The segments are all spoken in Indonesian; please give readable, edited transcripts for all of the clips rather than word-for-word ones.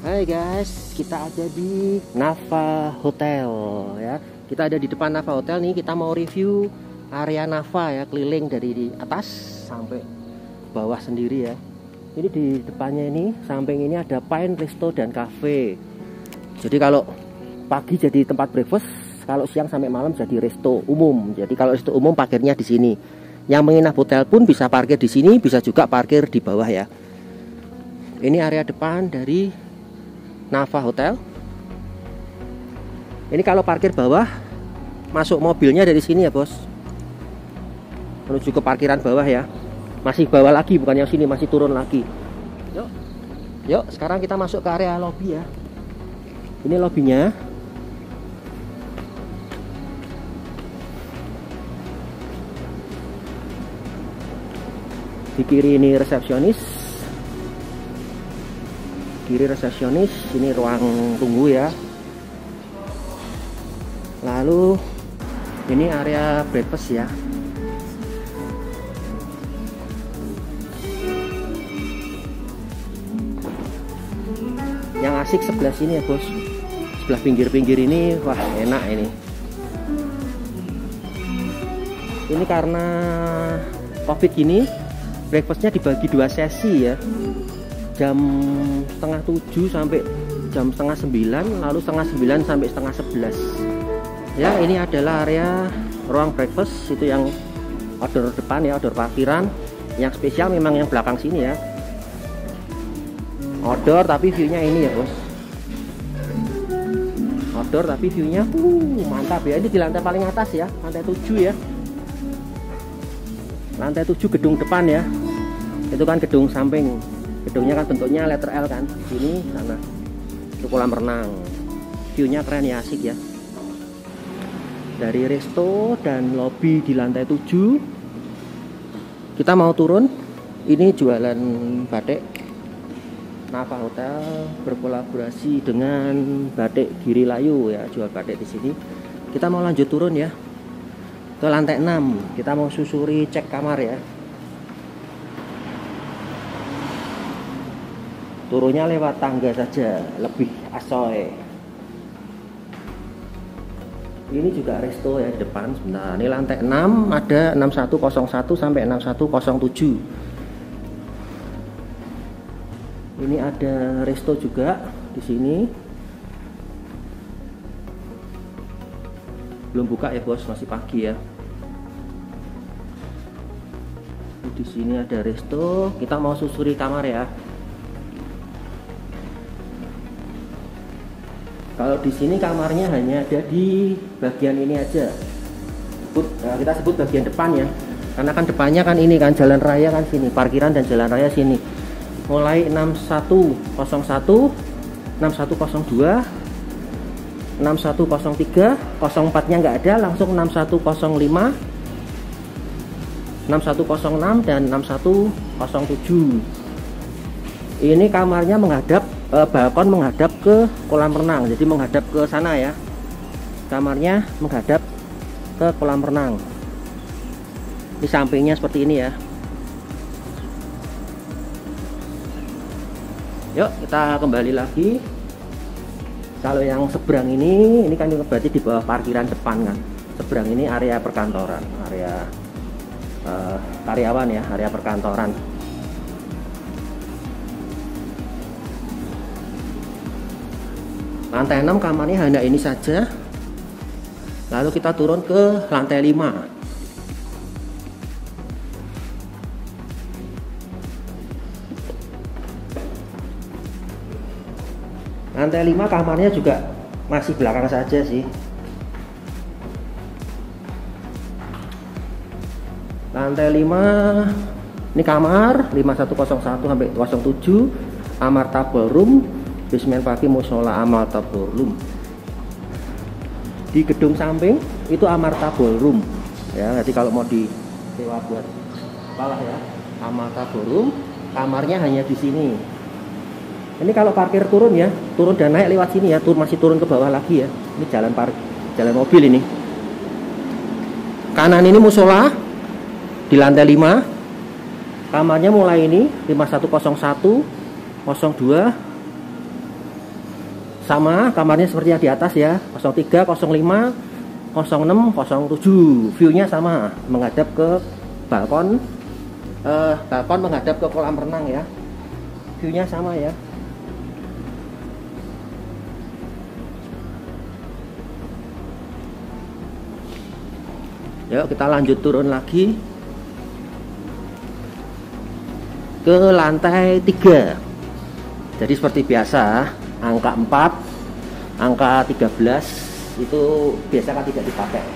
Hai guys, kita ada di Nava Hotel ya. Kita ada di depan Nava Hotel nih. Kita mau review area Nava ya, keliling dari di atas sampai bawah sendiri ya. Ini di depannya ini, samping ini ada Pine Resto dan Cafe. Jadi kalau pagi jadi tempat breakfast, kalau siang sampai malam jadi resto umum. Jadi kalau resto umum parkirnya di sini. Yang menginap hotel pun bisa parkir di sini, bisa juga parkir di bawah ya. Ini area depan dari Nava Hotel. Ini kalau parkir bawah, masuk mobilnya dari sini ya bos, menuju ke parkiran bawah ya. Masih bawah lagi, bukannya sini, masih turun lagi. Yuk sekarang kita masuk ke area lobby ya. Ini lobbynya. Di kiri ini resepsionis. Kiri resepsionis, ini ruang tunggu ya. Lalu ini area breakfast ya. Yang asik sebelah sini ya bos, sebelah pinggir-pinggir ini, wah enak ini. Ini karena COVID gini, breakfastnya dibagi 2 sesi ya. Jam setengah 7 sampai jam setengah 9, lalu setengah 9 sampai setengah 11 ya. Ini adalah area ruang breakfast, itu yang outdoor depan ya, outdoor parkiran. Yang spesial memang yang belakang sini ya, outdoor tapi viewnya ini ya bos, outdoor tapi viewnya mantap ya. Ini di lantai paling atas ya, lantai 7 ya, lantai 7 gedung depan ya. Itu kan gedung samping, gedungnya kan bentuknya letter L kan, sini sana itu kolam renang. Viewnya keren ya, asik ya. Dari resto dan lobby di lantai 7 kita mau turun. Ini jualan batik. Nava Hotel berkolaborasi dengan Batik Girilayu ya, jual batik di sini. Kita mau lanjut turun ya ke lantai 6. Kita mau susuri cek kamar ya. Turunnya lewat tangga saja, lebih asoy. Ini juga resto ya di depan. Sebentar, ini lantai 6 ada 6101 sampai 6107. Ini ada resto juga di sini. Belum buka ya bos, masih pagi ya. Di sini ada resto. Kita mau susuri kamar ya. Kalau di sini kamarnya hanya ada di bagian ini aja. Kita sebut bagian depan ya, karena kan depannya kan ini kan jalan raya kan sini, parkiran dan jalan raya sini. Mulai 6101, 6102, 6103, 04-nya nggak ada, langsung 6105, 6106 dan 6107. Ini kamarnya menghadap balkon, menghadap ke kolam renang, jadi menghadap ke sana ya. Kamarnya menghadap ke kolam renang. Di sampingnya seperti ini ya. Yuk kita kembali lagi. Kalau yang seberang ini kan berarti di bawah parkiran depan kan. Seberang ini area perkantoran, area karyawan ya, area perkantoran. Lantai 6 kamarnya hanya ini saja. Lalu kita turun ke lantai 5. Lantai 5 kamarnya juga masih belakang saja sih. Lantai 5 ini kamar 5101 sampai 07, Amarta Ballroom, basement pagi musola Amarta Ballroom. Di gedung samping itu Amarta Ballroom ya. Jadi kalau mau disewa buat apalah ya, Amarta Ballroom, kamarnya hanya di sini. Ini kalau parkir turun ya, turun dan naik lewat sini ya, masih turun ke bawah lagi ya. Ini jalan mobil ini. Kanan ini musola di lantai 5. Kamarnya mulai ini 5101, 02, sama kamarnya seperti yang di atas ya, 03, 05, 06, 07. View-nya sama, menghadap ke balkon. Balkon menghadap ke kolam renang ya. View-nya sama ya. Yuk kita lanjut turun lagi ke lantai 3. Jadi seperti biasa, angka 4, angka 13 itu biasa kan tidak dipakai.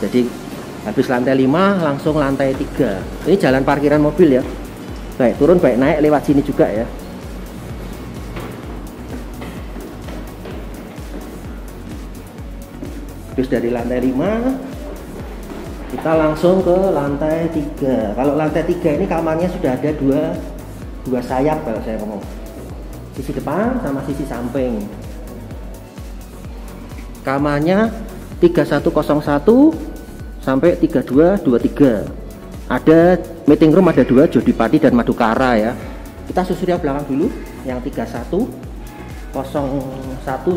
Jadi habis lantai 5 langsung lantai 3. Ini jalan parkiran mobil ya. Baik turun baik naik lewat sini juga ya. Habis dari lantai 5 kita langsung ke lantai 3. Kalau lantai 3 ini kamarnya sudah ada dua sayap kalau saya ngomong. Sisi depan sama sisi samping. Kamarnya 3101 sampai 3223. Ada meeting room ada 2, Jodipati dan Madukara ya. Kita susuri yang belakang dulu, yang 3101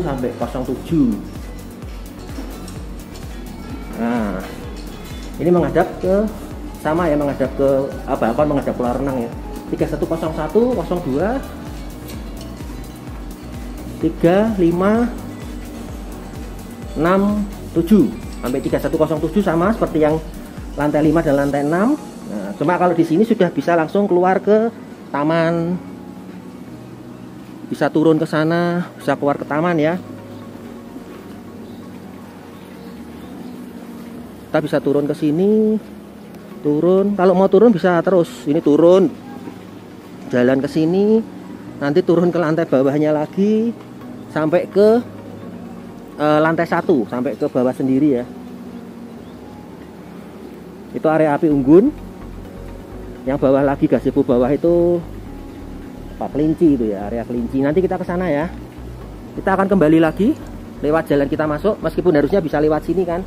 sampai 07. Nah, ini menghadap ke sama ya, menghadap ke balkon, menghadap kolam renang ya. 3101, 02, 35, 6, 7 sampai 3107 sama seperti yang lantai 5 dan lantai 6. Nah, cuma kalau di sini sudah bisa langsung keluar ke taman. Bisa turun ke sana, bisa keluar ke taman ya. Kita bisa turun ke sini. Turun, kalau mau turun bisa terus. Ini turun. Jalan ke sini, nanti turun ke lantai bawahnya lagi sampai ke lantai 1, sampai ke bawah sendiri ya. Itu area api unggun. Yang bawah lagi gazebo bawah itu kelinci itu ya, area kelinci. Nanti kita ke sana ya. Kita akan kembali lagi lewat jalan kita masuk, meskipun harusnya bisa lewat sini kan.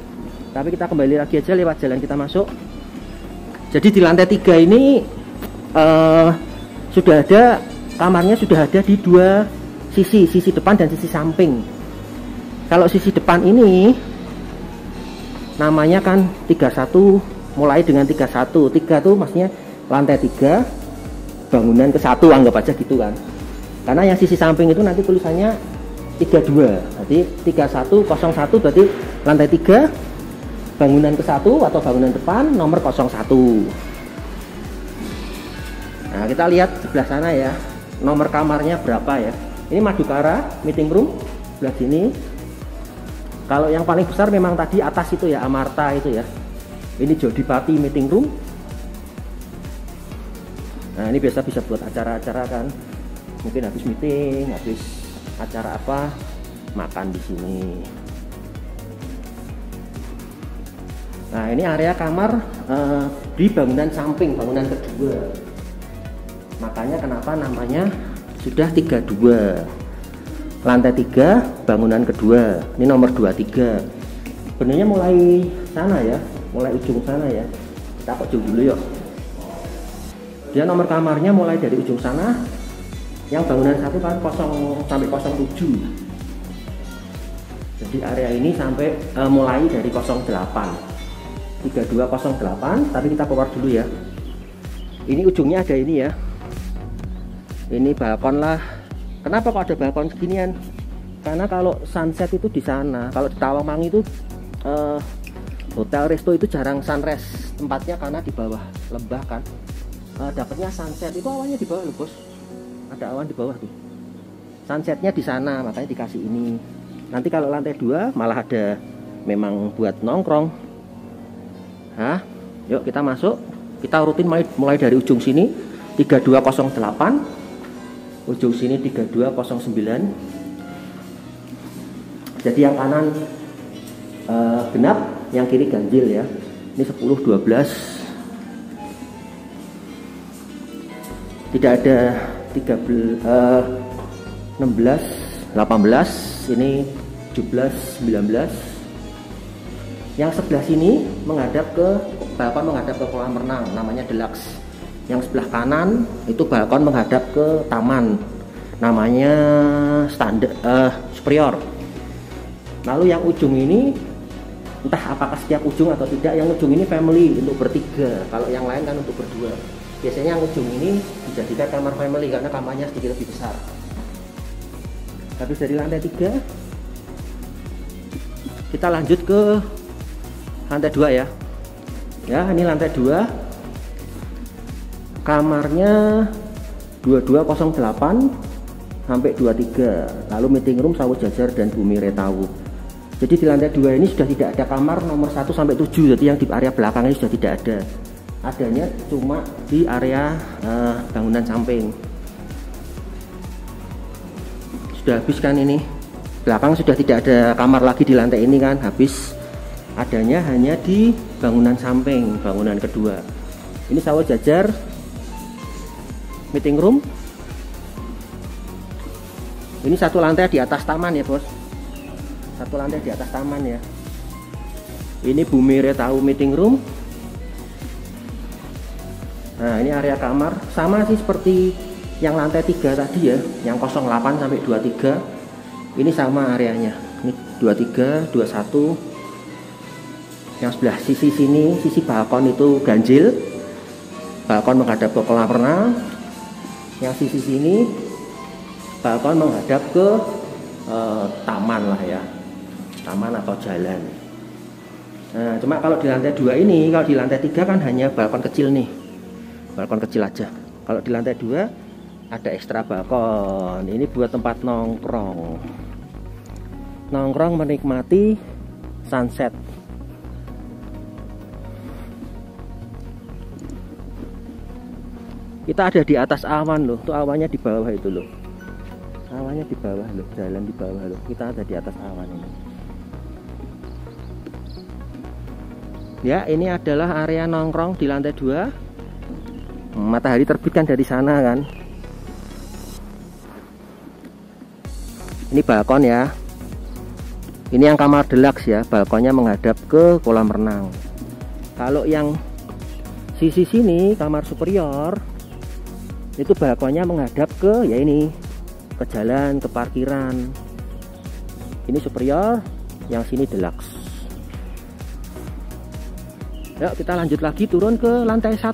Tapi kita kembali lagi aja lewat jalan kita masuk. Jadi di lantai 3 ini sudah ada kamarnya, sudah ada di 2 sisi, sisi depan dan sisi samping. Kalau sisi depan ini namanya kan 31, mulai dengan 31. 3 tuh maksudnya lantai 3 bangunan ke 1, anggap aja gitu kan. Karena yang sisi samping itu nanti tulisannya 32. Berarti 3101 berarti lantai 3 bangunan ke 1 atau bangunan depan nomor 01. Nah, kita lihat sebelah sana ya. Nomor kamarnya berapa ya? Ini Madukara meeting room sebelah sini. Kalau yang paling besar memang tadi atas itu ya, Amarta itu ya. Ini Jodipati meeting room. Nah, ini biasa bisa buat acara-acara kan. Mungkin habis meeting, habis acara apa, makan di sini. Nah, ini area kamar di bangunan samping, bangunan kedua. Makanya kenapa namanya sudah 32. Lantai 3, bangunan kedua. Ini nomor 23. Sebenarnya mulai sana ya, mulai ujung sana ya. Kita ke ujung dulu yuk. Dia nomor kamarnya mulai dari ujung sana. Yang bangunan 1 kan 0 sampai 07. Jadi area ini sampai mulai dari 08. 3208, tapi kita keluar dulu ya. Ini ujungnya ada ini ya. Ini balkon lah. Kenapa kok ada balkon seginian? Karena kalau sunset itu di sana. Kalau di Tawangmangu itu hotel resto itu jarang sunrise tempatnya karena di bawah lembah kan. Dapatnya sunset itu awannya di bawah loh bos. Ada awan di bawah tuh. Sunsetnya di sana, makanya dikasih ini. Nanti kalau lantai 2 malah ada memang buat nongkrong. Hah? Yuk kita masuk. Kita rutin mulai dari ujung sini 3208. Ujung sini 3209. Jadi yang kanan genap, yang kiri ganjil ya. Ini 10, 12. Tidak ada 13, 16, 18. Ini 17, 19. Yang sebelah sini menghadap ke balkon, menghadap ke kolam renang, namanya Deluxe. Yang sebelah kanan itu balkon menghadap ke taman. namanya standar superior. Lalu yang ujung ini entah apakah setiap ujung atau tidak, yang ujung ini family untuk bertiga, kalau yang lain kan untuk berdua. Biasanya yang ujung ini dijadikan kamar family karena kamarnya sedikit lebih besar. Habis dari lantai 3 kita lanjut ke lantai 2 ya. Ya, ini lantai 2. Kamarnya 2208 sampai 23. Lalu meeting room, sawo jajar dan bumi retawu. Jadi di lantai 2 ini sudah tidak ada kamar nomor 1 sampai 7. Jadi yang di area belakang ini sudah tidak ada. Adanya cuma di area bangunan samping. Sudah habis kan ini. Belakang sudah tidak ada kamar lagi di lantai ini kan, habis. Adanya hanya di bangunan samping, bangunan kedua. Ini sawo jajar, meeting room. Ini satu lantai di atas taman ya bos, satu lantai di atas taman ya. Ini bumi retawu meeting room. Nah ini area kamar, sama sih seperti yang lantai 3 tadi ya, yang 08 sampai 23. Ini sama areanya, ini 23, 21. Yang sebelah sisi sini, sisi balkon itu ganjil, balkon menghadap ke kolam renang. Yang sisi sini balkon menghadap ke taman lah ya, taman atau jalan. Nah cuma kalau di lantai 2 ini, kalau di lantai 3 kan hanya balkon kecil nih, balkon kecil aja. Kalau di lantai 2 ada ekstra balkon. Ini buat tempat nongkrong, menikmati sunset. Kita ada di atas awan loh, tuh awannya di bawah itu loh, awannya di bawah loh, jalan di bawah loh. Kita ada di atas awan ini. Ya, ini adalah area nongkrong di lantai 2. Matahari terbit kan dari sana kan. Ini balkon ya. Ini yang kamar deluxe ya, balkonnya menghadap ke kolam renang. Kalau yang sisi sini kamar superior, itu balkonnya menghadap ke ya ini, ke jalan, ke parkiran. Ini superior, yang sini deluxe. Yuk kita lanjut lagi turun ke lantai 1.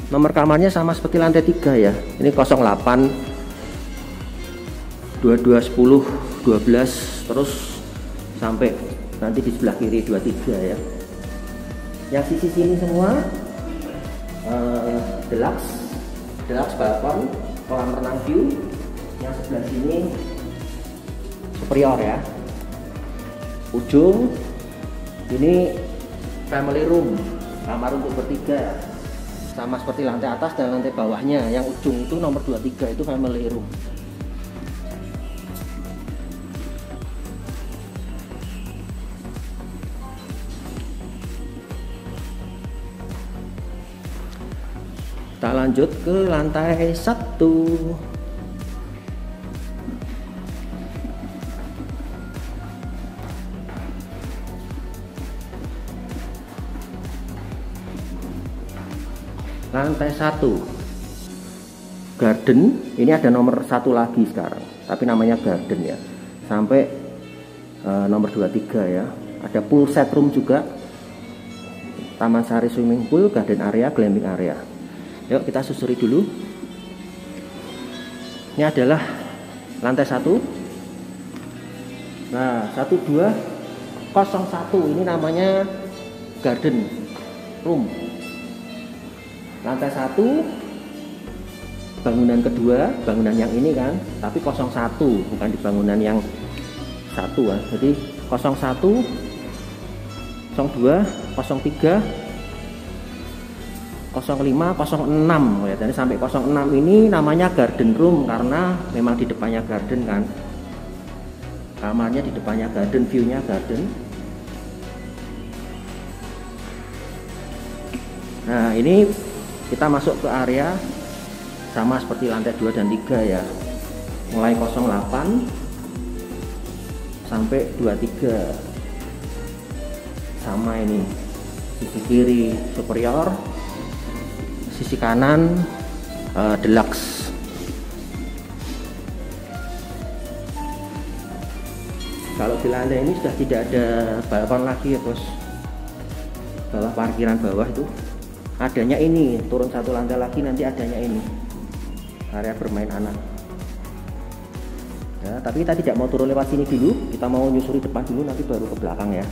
Nomor kamarnya sama seperti lantai 3 ya. Ini 08, 22, 10, 12 terus sampai nanti di sebelah kiri 23 ya. Yang sisi sini semua deluxe balkon, kolam renang view. Yang sebelah sini superior ya. Ujung ini family room, kamar untuk bertiga. Sama seperti lantai atas dan lantai bawahnya. Yang ujung itu nomor 23 itu family room. Kita lanjut ke lantai 1. Lantai 1 garden. Ini ada nomor 1 lagi sekarang, tapi namanya garden ya. Sampai nomor 23 ya. Ada pool set room juga, taman sari swimming pool, garden area, glamping area. Yuk kita susuri dulu. Ini adalah lantai 1. Nah 1201 ini namanya garden room. Lantai 1 bangunan kedua, bangunan yang ini kan, tapi 01 bukan di bangunan yang 1 ya. Jadi 01, 02, 03, 05, 06 ya. Jadi sampai 06 ini namanya garden room karena memang di depannya garden kan. Kamarnya di depannya garden, view-nya garden. Nah, ini kita masuk ke area sama seperti lantai 2 dan 3 ya. Mulai 08 sampai 23. Sama ini. Sisi kiri superior, sisi kanan deluxe. Kalau di lantai ini sudah tidak ada balkon lagi ya bos. Bawah parkiran bawah itu adanya ini, turun satu lantai lagi nanti adanya ini, area bermain anak. Ya, tapi kita tidak mau turun lewat sini dulu, kita mau nyusuri depan dulu, nanti baru ke belakang ya.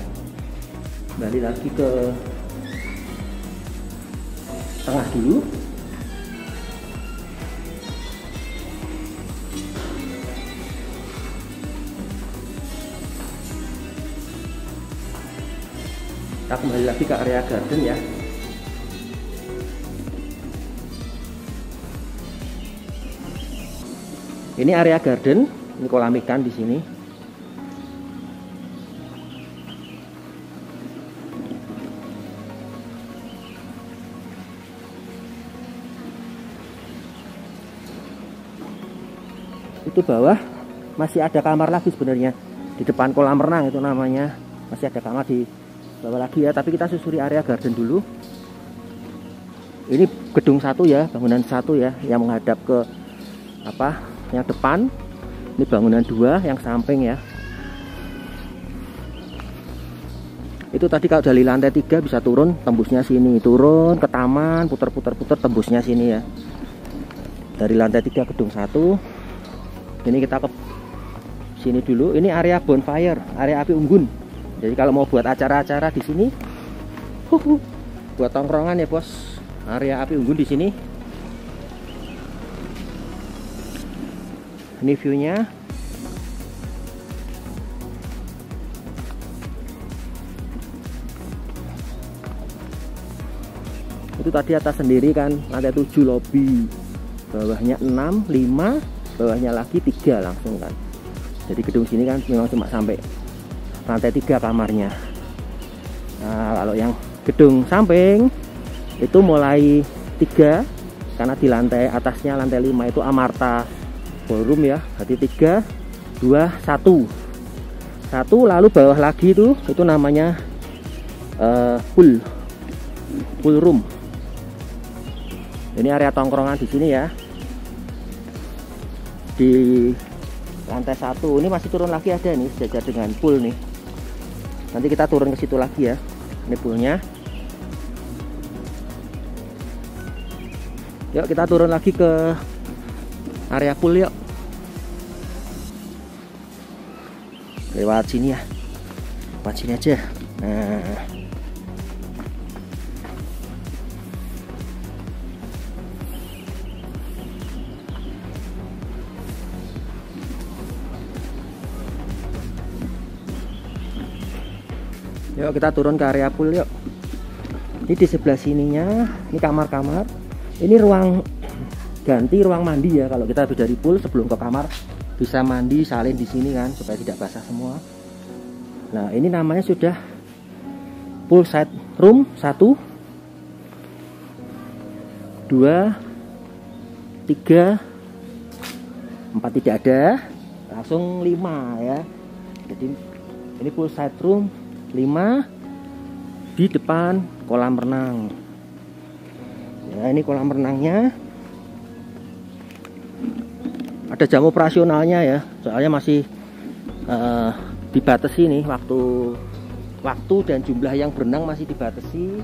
Kembali lagi ke tengah dulu. Kita kembali lagi ke area garden ya. Ini area garden, ini kolam ikan di sini. Itu bawah masih ada kamar lagi sebenarnya, di depan kolam renang itu namanya, masih ada kamar di bawah lagi ya. Tapi kita susuri area garden dulu. Ini gedung satu ya, bangunan satu ya, yang menghadap ke apa, yang depan. Ini bangunan dua yang samping ya. Itu tadi kalau dari lantai 3 bisa turun, tembusnya sini, turun ke taman, putar-putar tembusnya sini ya. Dari lantai 3 gedung 1. Ini kita ke sini dulu. Ini area bonfire, area api unggun. Jadi kalau mau buat acara-acara di sini, buat tongkrongan ya bos. Area api unggun di sini. Ini view-nya. Itu tadi atas sendiri kan, lantai 7 lobby, bawahnya 6, 5, bawahnya lagi 3 langsung kan. Jadi gedung sini kan memang cuma sampai lantai 3 kamarnya. Nah, kalau yang gedung samping itu mulai 3, karena di lantai atasnya lantai 5 itu Amarta Ballroom ya. Berarti 3, 2, 1. 1 lalu bawah lagi itu namanya pool room. Ini area tongkrongan di sini ya. Di lantai 1 ini masih turun lagi ada nih, sejajar dengan pool nih. Nanti kita turun ke situ lagi ya. Ini poolnya. Yuk kita turun lagi ke area pool yuk. Lewat sini ya. Lewat sini aja. Nah. Yuk kita turun ke area pool yuk. Ini di sebelah sininya, ini kamar-kamar. Ini ruang ganti, ruang mandi ya. Kalau kita habis dari pool sebelum ke kamar bisa mandi, salin di sini kan supaya tidak basah semua. Nah, ini namanya sudah pool side room 1, 2, 3, 4 tidak ada, langsung 5 ya. Jadi ini pool side room 5 di depan kolam renang. Ya, ini kolam renangnya. Ada jam operasionalnya ya, soalnya masih dibatasi nih waktu dan jumlah yang berenang masih dibatasi.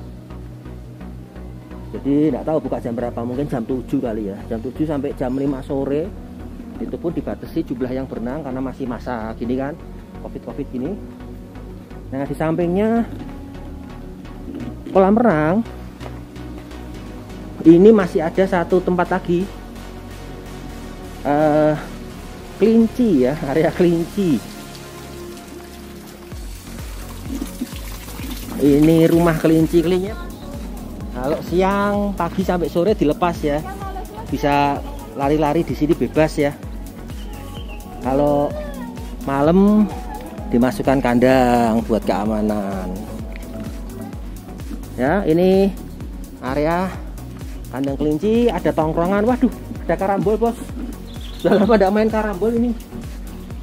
Jadi nggak tahu buka jam berapa, mungkin jam 7 kali ya, jam 7 sampai jam 5 sore. Itu pun dibatasi jumlah yang berenang karena masih masa gini kan, covid gini. Nah, di sampingnya kolam renang ini masih ada satu tempat lagi, kelinci ya, area kelinci. Ini rumah kelinci-kelinci. Kalau siang, pagi sampai sore dilepas ya, bisa lari-lari di sini bebas ya. Kalau malam dimasukkan kandang buat keamanan. Ya, ini area kandang kelinci, ada tongkrongan. Waduh, ada karambol bos. Sudah lama tidak main karambol ini.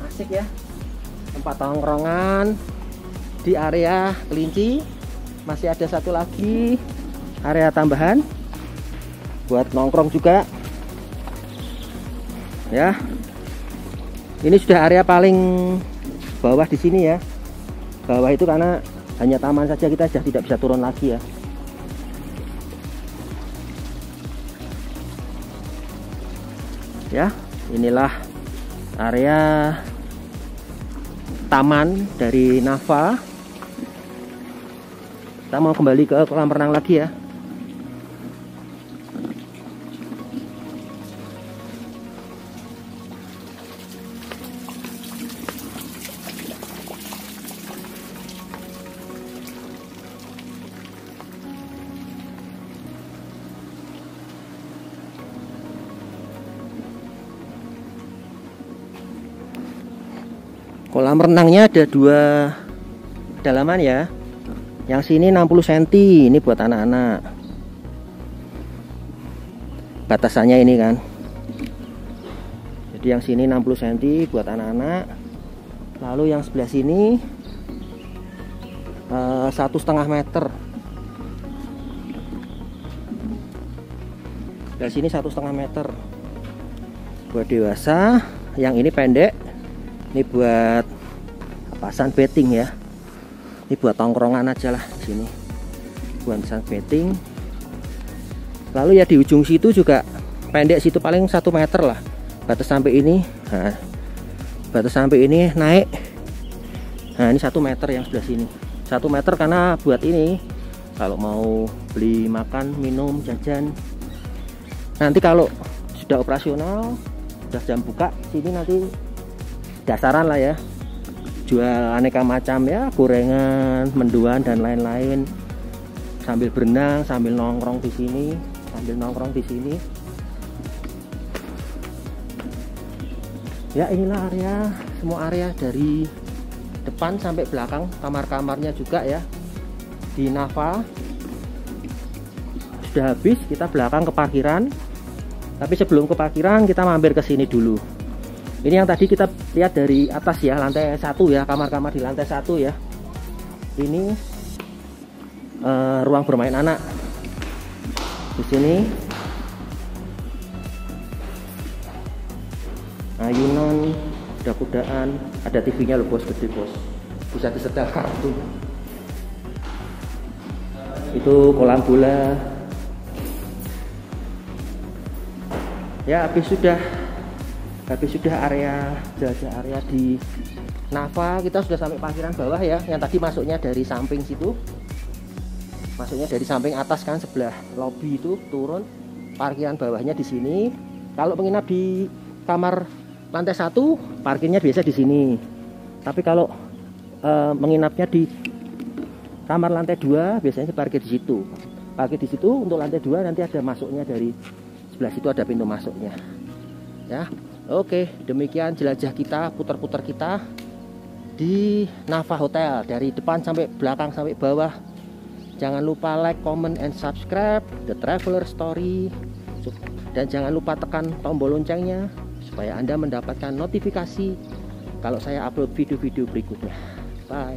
Asik ya. Tempat tongkrongan di area kelinci. masih ada satu lagi area tambahan buat nongkrong juga ya. Ini sudah area paling bawah di sini ya. Bawah itu karena hanya taman saja, kita sudah tidak bisa turun lagi ya. Ya, inilah area taman dari Nafa. Kita mau kembali ke kolam renang lagi ya. Kolam renangnya ada dua kedalaman ya. Yang sini 60 cm, ini buat anak-anak. Batasannya ini kan. Jadi yang sini 60 cm buat anak-anak. Lalu yang sebelah sini 1,5 meter. Dari sini 1,5 meter buat dewasa. Yang ini pendek. Ini buat pasang betting ya. Ini buat tongkrongan aja lah di sini. Buat pasang betting. Lalu ya di ujung situ juga pendek, situ paling 1 meter lah. Batas sampai ini. Nah, batas sampai ini naik. Nah, ini 1 meter yang sebelah sini. 1 meter karena buat ini. Kalau mau beli makan, minum, jajan. Nanti kalau sudah operasional, sudah jam buka, sini nanti dasaran lah ya, jual aneka macam ya, gorengan, mendoan dan lain-lain, sambil berenang, sambil nongkrong di sini, ya. Inilah area, semua area dari depan sampai belakang, kamar-kamarnya juga ya di Nafa. Sudah habis, kita belakang ke parkiran, tapi sebelum ke parkiran kita mampir ke sini dulu. Ini yang tadi kita lihat dari atas ya, lantai 1 ya, kamar-kamar di lantai 1 ya. Ini ruang bermain anak. Di sini ayunan, kuda-kudaan, ada TV-nya loh bos, gede bos. Bisa disetel kartun. Itu kolam bola. Ya, habis sudah area jelajah area di Nafa. Kita sudah sampai parkiran bawah ya, yang tadi masuknya dari samping situ, masuknya dari samping atas kan, sebelah lobby itu turun, parkiran bawahnya di sini. Kalau menginap di kamar lantai 1 parkirnya biasa di sini, tapi kalau menginapnya di kamar lantai 2 biasanya parkir di situ. Untuk lantai 2 nanti ada masuknya, dari sebelah situ ada pintu masuknya ya. Oke, demikian jelajah kita, putar-putar kita di Nafa Hotel dari depan sampai belakang sampai bawah. Jangan lupa like, comment, and subscribe The Traveler Story, dan jangan lupa tekan tombol loncengnya supaya Anda mendapatkan notifikasi kalau saya upload video-video berikutnya. Bye.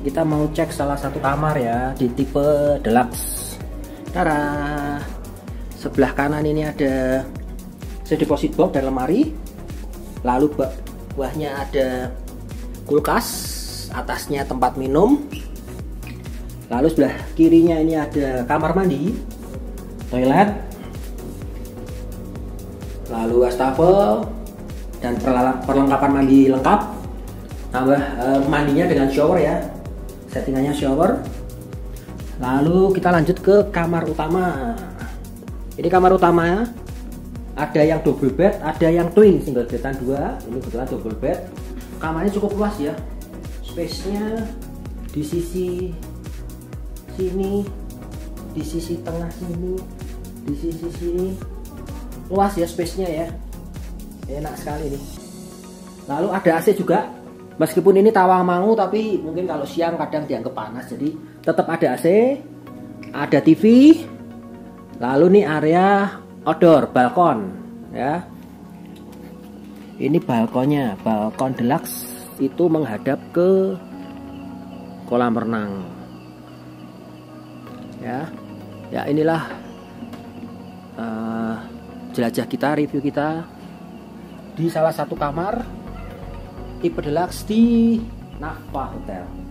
Kita mau cek salah satu kamar ya, di tipe deluxe. Tara, sebelah kanan ini ada deposit box dan lemari. Lalu bawahnya ada kulkas, atasnya tempat minum. Lalu sebelah kirinya ini ada kamar mandi, toilet, lalu wastafel dan perlengkapan mandi lengkap. Tambah mandinya dengan shower ya, settingannya shower. Lalu kita lanjut ke kamar utama. Ini kamar utama, ada yang double bed, ada yang twin single bedan 2. Ini kebetulan double bed. Kamarnya cukup luas ya, space-nya di sisi sini, di sisi tengah sini, di sisi sini, luas ya space-nya ya, enak sekali nih. Lalu ada AC juga, meskipun ini Tawangmangu tapi mungkin kalau siang kadang dianggap panas, jadi tetap ada AC, ada TV. Lalu nih area outdoor, balkon ya. Ini balkonnya, balkon deluxe itu menghadap ke kolam renang. Ya, ya inilah jelajah kita, review kita di salah satu kamar tipe deluxe di Nafa Hotel.